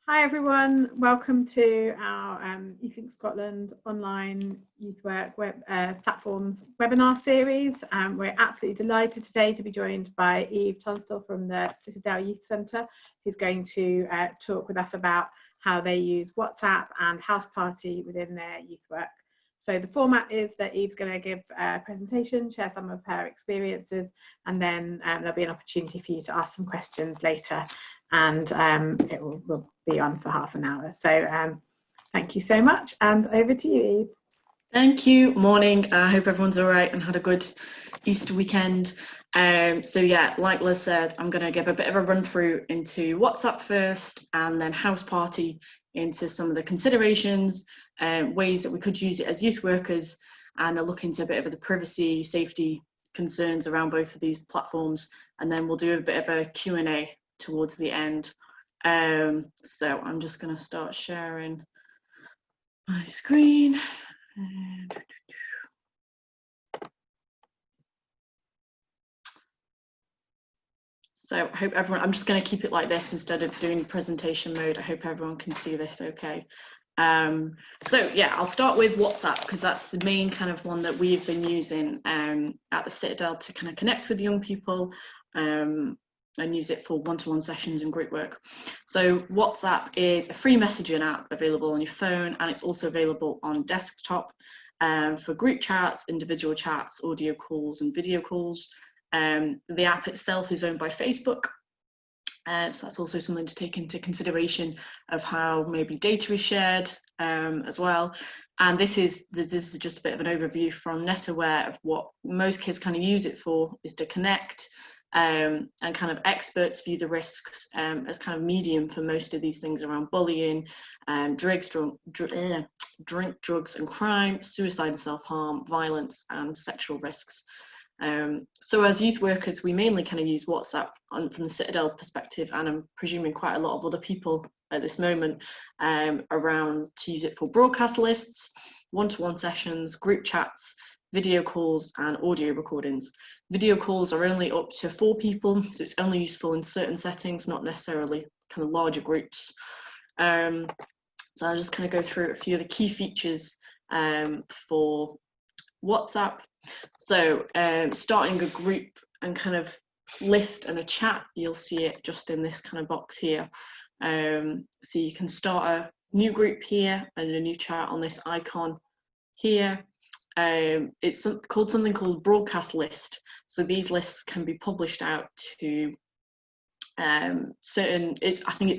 Hi everyone, welcome to our YouthLink Scotland online youth work platforms webinar series. We're absolutely delighted today to be joined by Eve Tunstall from the Citadel Youth Centre, who's going to talk with us about how they use WhatsApp and House Party within their youth work. So the format is that Eve's going to give a presentation, share some of her experiences, and then there'll be an opportunity for you to ask some questions later. And it will be on for half an hour. So thank you so much, and over to you, Eve. Thank you. Morning. I hope everyone's all right and had a good Easter weekend. So yeah, like Liz said, I'm going to give a bit of a run through into WhatsApp first, and then House Party into some of the considerations, ways that we could use it as youth workers, and a look into a bit of the privacy, safety concerns around both of these platforms, and then we'll do a bit of a Q&A towards the end. So I'm just going to start sharing my screen. So I hope everyone, I'm just going to keep it like this instead of doing presentation mode. I hope everyone can see this okay. So yeah, I'll start with WhatsApp because that's the main kind of one that we've been using at the Citadel to kind of connect with young people and use it for one-to-one sessions and group work. So WhatsApp is a free messaging app available on your phone, and it's also available on desktop for group chats, individual chats, audio calls and video calls. The app itself is owned by Facebook, so that's also something to take into consideration of how maybe data is shared as well. And this is just a bit of an overview from NetAware of what most kids kind of use it for, is to connect, and kind of experts view the risks as kind of medium for most of these things around bullying, drink, drugs and crime, suicide and self-harm, violence and sexual risks. So as youth workers, we mainly kind of use WhatsApp from the Citadel perspective, and I'm presuming quite a lot of other people at this moment around to use it for broadcast lists, one-to-one sessions, group chats, video calls and audio recordings. Video calls are only up to 4 people, so it's only useful in certain settings, not necessarily kind of larger groups. So I'll just kind of go through a few of the key features for WhatsApp. So starting a group and kind of list and a chat, you'll see it just in this kind of box here. So you can start a new group here and a new chat on this icon here. It's called something called broadcast list. So these lists can be published out to certain, I think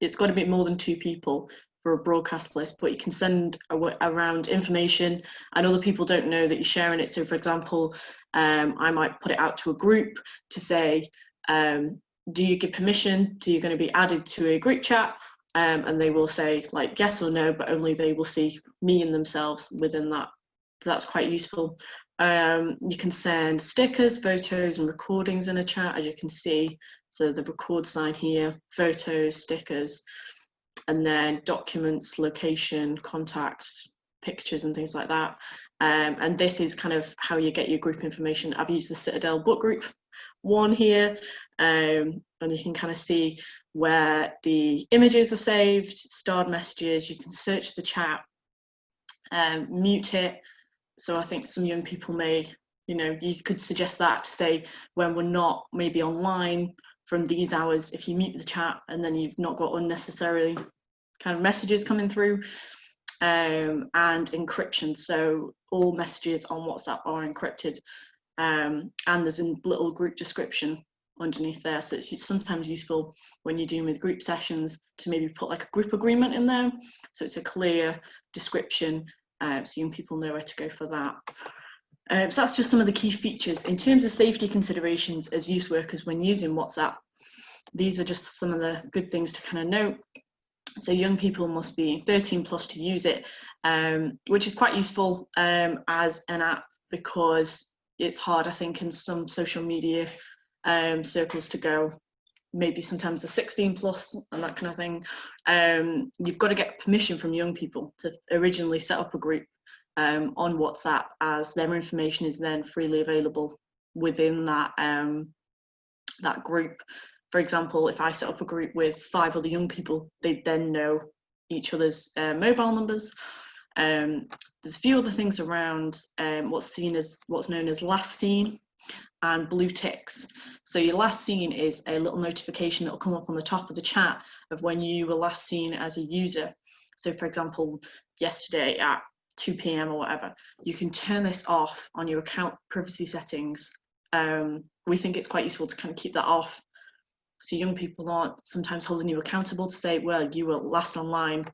it's got to be more than 2 people for a broadcast list, but you can send around information and other people don't know that you're sharing it. So for example, I might put it out to a group to say, do you give permission? Do you going to be added to a group chat? And they will say like yes or no, but only they will see me and themselves within that. So that's quite useful. You can send stickers, photos and recordings in a chat, as you can see. So the record sign here, photos, stickers, and then documents, location, contacts, pictures and things like that. And this is kind of how you get your group information. I've used the Citadel book group one here, and you can kind of see where the images are saved, starred messages. You can search the chat, mute it. So I think some young people may, you could suggest that to say when we're not maybe online from these hours, if you mute the chat and then you've not got unnecessarily kind of messages coming through, and encryption. So all messages on WhatsApp are encrypted, and there's a little group description underneath there. So it's sometimes useful when you're doing with group sessions to maybe put like a group agreement in there. So it's a clear description, so young people know where to go for that. So that's just some of the key features. In terms of safety considerations as youth workers when using WhatsApp, these are just some of the good things to kind of note. So young people must be 13 plus to use it, which is quite useful as an app, because it's hard, I think, in some social media circles to go, maybe sometimes the 16 plus and that kind of thing. You've got to get permission from young people to originally set up a group on WhatsApp, as their information is then freely available within that that group For example, if I set up a group with 5 other young people, they then know each other's mobile numbers. There's a few other things around what's known as last seen and blue ticks. So your last seen is a little notification that will come up on the top of the chat of when you were last seen as a user. So for example, yesterday at 2 p.m. or whatever, you can turn this off on your account privacy settings. We think it's quite useful to kind of keep that off, so young people aren't sometimes holding you accountable to say, well, you were last online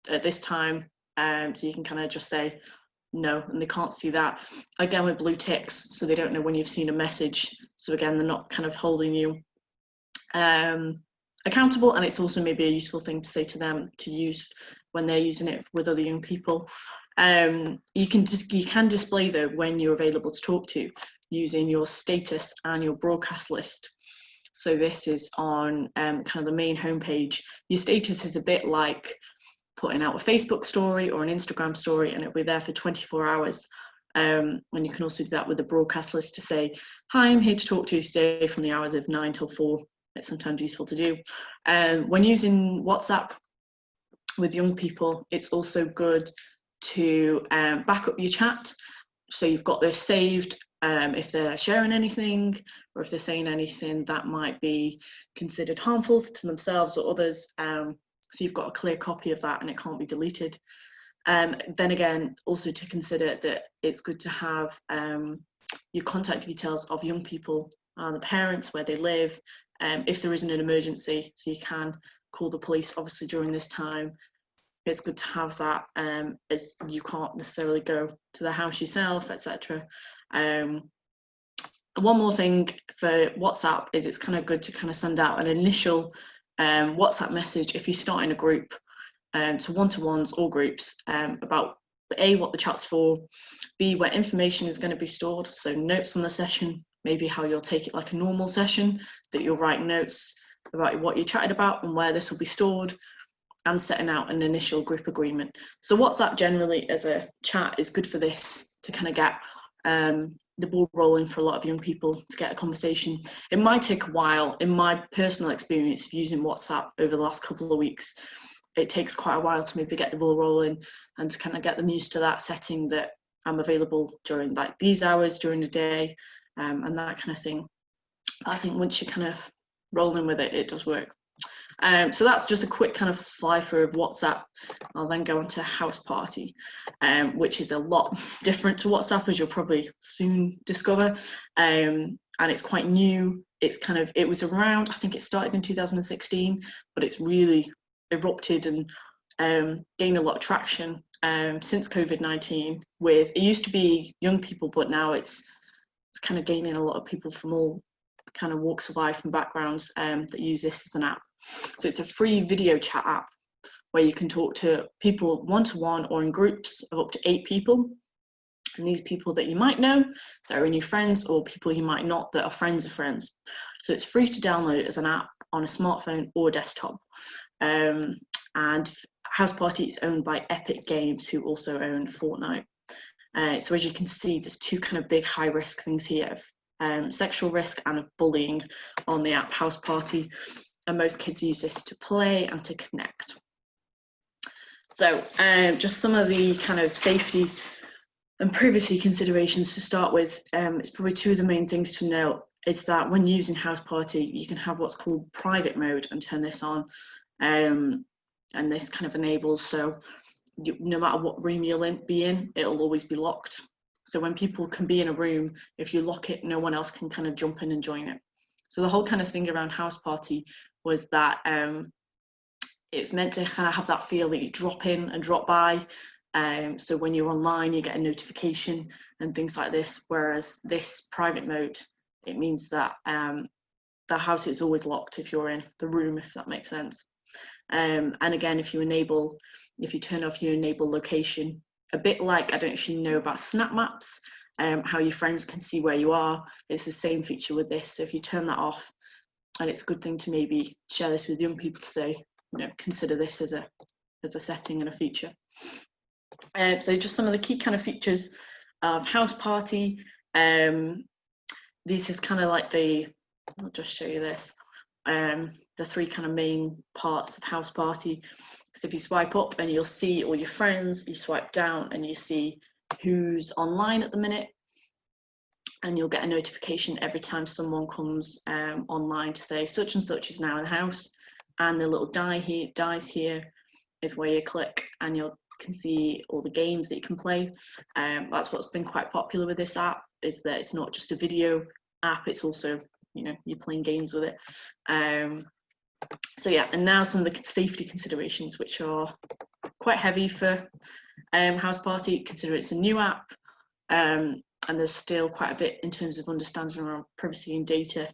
at this time, so you can kind of just say no, and they can't see that. Again, with blue ticks, so they don't know when you've seen a message, so again, they're not kind of holding you accountable, and it's also maybe a useful thing to say to them to use when they're using it with other young people. You can display though when you're available to talk to using your status and your broadcast list. So this is on kind of the main homepage. Your status is a bit like putting out a Facebook story or an Instagram story, and it'll be there for 24 hours. And you can also do that with the broadcast list to say, hi, I'm here to talk to you today from the hours of 9 till 4. It's sometimes useful to do. When using WhatsApp with young people, it's also good to back up your chat. So you've got this saved. If they're sharing anything or if they're saying anything that might be considered harmful to themselves or others, so you've got a clear copy of that and it can't be deleted. Then again, also to consider that it's good to have your contact details of young people, the parents, where they live, if there isn't an emergency, so you can call the police obviously during this time. It's good to have that, as you can't necessarily go to the house yourself, etc. One more thing for WhatsApp is it's kind of good to kind of send out an initial WhatsApp message if you're starting a group, to one-to-ones or groups, about A, what the chat's for, B, where information is going to be stored, so notes on the session, maybe how you'll take it like a normal session, that you'll write notes about what you chatted about and where this will be stored, and setting out an initial group agreement. So WhatsApp generally as a chat is good for this, to kind of get the ball rolling for a lot of young people to get a conversation. It might take a while. In my personal experience of using WhatsApp over the last couple of weeks, it takes quite a while to maybe get the ball rolling and to kind of get them used to that setting that I'm available during like these hours during the day, and that kind of thing. I think once you're kind of rolling with it, it does work. So that's just a quick kind of fly through of WhatsApp. I'll then go on to House Party, which is a lot different to WhatsApp, as you'll probably soon discover. And it's quite new. It was around, I think it started in 2016, but it's really erupted and gained a lot of traction since COVID-19. With it used to be young people, but now it's kind of gaining a lot of people from all kind of walks of life and backgrounds that use this as an app. So it's a free video chat app where you can talk to people one-to-one or in groups of up to 8 people. And these people that you might know, that are your friends, or people you might not, that are friends of friends. So it's free to download as an app on a smartphone or desktop. And House Party is owned by Epic Games, who also own Fortnite. So as you can see, there's 2 kind of big high risk things here, of sexual risk and of bullying on the app House Party. And most kids use this to play and to connect. So just some of the kind of safety and privacy considerations to start with. It's probably 2 of the main things to note, is that when using House Party, you can have what's called private mode and turn this on. And this kind of enables, so no matter what room you'll be in, it'll always be locked. So when people can be in a room, if you lock it, no one else can kind of jump in and join it. So the whole kind of thing around House Party was that it's meant to kind of have that feel that you drop in and drop by. So when you're online, you get a notification and things like this. Whereas this private mode, it means that the house is always locked if you're in the room, if that makes sense. And again, if you turn off your enable location, a bit like, I don't know if you know about Snap Maps, how your friends can see where you are. It's the same feature with this. So if you turn that off, and it's a good thing to maybe share this with young people to say, consider this as a setting and a feature. So just some of the key kind of features of House Party. This is kind of like I'll just show you this. the three kind of main parts of House Party. So if you swipe up and you'll see all your friends, you swipe down and you see who's online at the minute, and you'll get a notification every time someone comes online to say such and such is now in the house, and the little dice here is where you click and you can see all the games that you can play. That's what's been quite popular with this app, is that it's not just a video app, it's also, you know, you're playing games with it. So yeah, and now some of the safety considerations, which are quite heavy for House Party, consider it's a new app, and there's still quite a bit in terms of understanding around privacy and data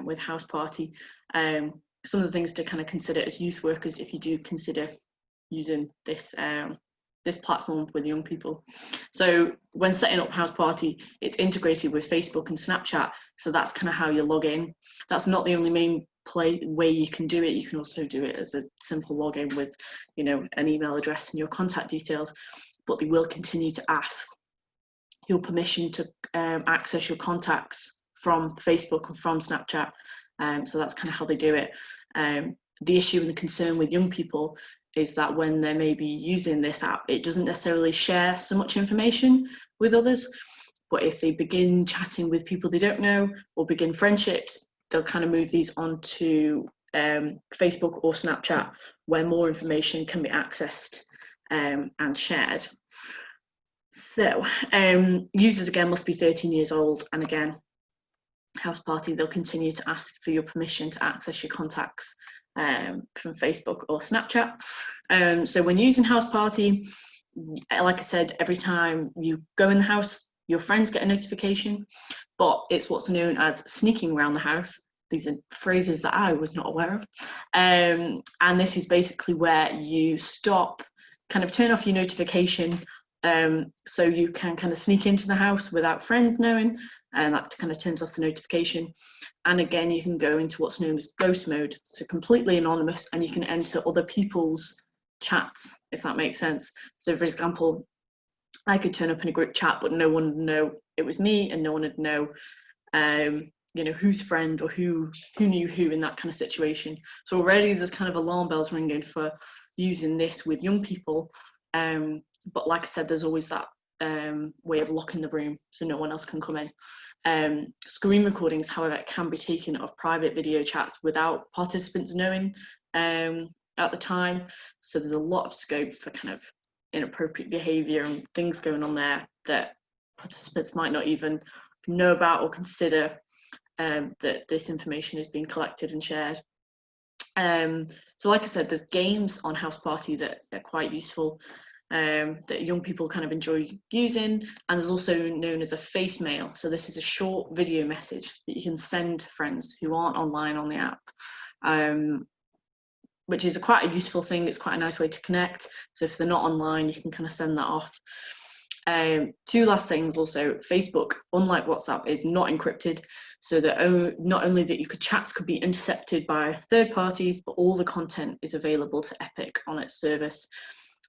with House Party. Some of the things to kind of consider as youth workers if you do consider using this this platform with young people. So when setting up House Party, it's integrated with Facebook and Snapchat, so that's kind of how you log in. That's not the only main way you can do it. You can also do it as a simple login with, you know, an email address and your contact details, but they will continue to ask your permission to access your contacts from Facebook and from Snapchat. So that's kind of how they do it. The issue and the concern with young people is that when they're maybe using this app, it doesn't necessarily share so much information with others, but if they begin chatting with people they don't know or begin friendships, they'll kind of move these onto Facebook or Snapchat, where more information can be accessed and shared. So users again must be 13 years old, and again, House Party, they'll continue to ask for your permission to access your contacts from Facebook or Snapchat. So when using House Party, like I said, every time you go in the house, your friends get a notification, but it's what's known as sneaking around the house. These are phrases that I was not aware of. And this is basically where you stop, kind of turn off your notification, so you can kind of sneak into the house without friends knowing, and that kind of turns off the notification. And again, you can go into what's known as ghost mode, so completely anonymous, and you can enter other people's chats, if that makes sense. So for example, I could turn up in a group chat, but no one would know it was me, and no one would know you know, who's friend or who knew who in that kind of situation. So already there's kind of alarm bells ringing for using this with young people. But like I said, there's always that way of locking the room so no one else can come in. Screen recordings, however, can be taken of private video chats without participants knowing at the time. So there's a lot of scope for kind of inappropriate behaviour and things going on there that participants might not even know about or consider that this information is being collected and shared. So like I said, there's games on House Party that are quite useful, that young people kind of enjoy using, and there's also known as a face mail. So this is a short video message that you can send to friends who aren't online on the app, which is quite a useful thing. It's quite a nice way to connect. So if they're not online, you can kind of send that off. Two last things also, Facebook, unlike WhatsApp, is not encrypted, so that not only that your chats could be intercepted by third parties, but all the content is available to Epic on its service.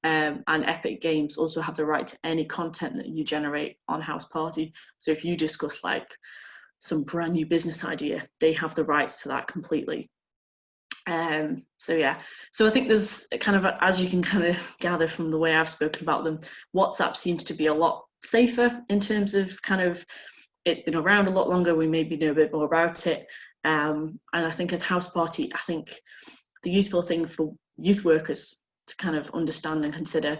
And Epic Games also have the right to any content that you generate on House Party. So if you discuss like some brand new business idea, they have the rights to that completely. So yeah, so I think there's kind of, as you can kind of gather from the way I've spoken about them, WhatsApp seems to be a lot safer in terms of kind of, it's been around a lot longer, we maybe know a bit more about it. And I think as House Party, I think the useful thing for youth workers to kind of understand and consider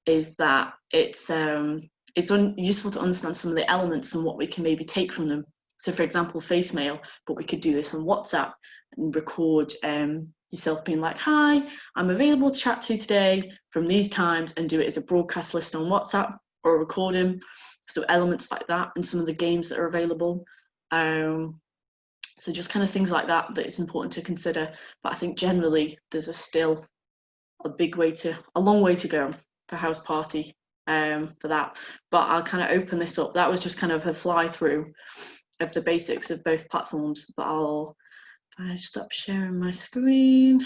is that it's useful to understand some of the elements and what we can maybe take from them. So for example, face mail, but we could do this on WhatsApp and record yourself being like, hi, I'm available to chat to you today from these times, and do it as a broadcast list on WhatsApp or a recording. So elements like that, and some of the games that are available. So just kind of things like that it's important to consider. But I think generally there's still a long way to go for House Party for that. But I'll kind of open this up. That was just kind of a fly through of the basics of both platforms, but I'll stop sharing my screen.